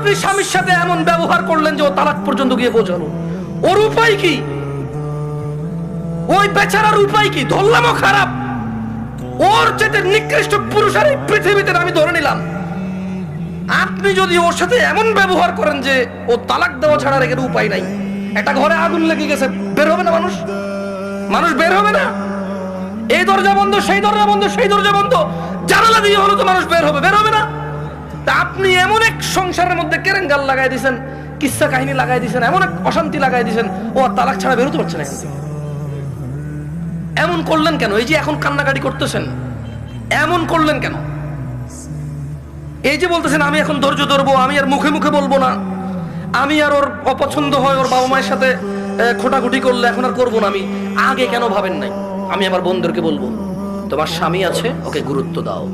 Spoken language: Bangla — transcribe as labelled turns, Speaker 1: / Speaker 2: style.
Speaker 1: আপনি স্বামীর সাথে এমন ব্যবহার করলেন যে ও তালাক পর্যন্ত গিয়ে পৌঁছালো, ওর উপায় কি? ওই বেচারার উপায় কি? ধরলামও খারাপ, ওর চেয়ে নিকৃষ্ট পুরুষ আর এই পৃথিবীতে আমি ধরে নিলাম। আপনি যদি ওর সাথে এমন ব্যবহার করেন যে ও তালাক দেওয়া ছাড়া রেখে উপায় নাই, একটা ঘরে আগুন লেগে গেছে, বের হবে না মানুষ? মানুষ বের হবে না? এই দরজা বন্ধ, সেই দরজা বন্ধ, সেই দরজা বন্ধ, জানালা দিয়ে হলো তো মানুষ বের হবে, বের হবে না? তা আপনি এমন এক সংসারের মধ্যে কেরেঙ্গাল লাগাই দিয়েছেন, কিচ্ছা কাহিনী লাগাই দিয়েছেন, এমন এক অশান্তি লাগাই দিয়েছেন, ও আর তালাক ছাড়া বেরোতে পারছে না। এমন করলেন কেন? এই যে এখন কান্নাকাটি করতেছেন, এমন করলেন কেন? এই যে বলতেছেন আমি এখন ধৈর্য ধরবো, আমি আর মুখে মুখে বলবো না, আমি আর ওর অপছন্দ হয় ওর বাবা মায়ের সাথে খোটাখুটি করলে এখন আর করবো না, আমি আগে কেন ভাবেন নাই? আমি আমার বন্ধুদেরকে বলবো, তোমার স্বামী আছে, ওকে গুরুত্ব দাও।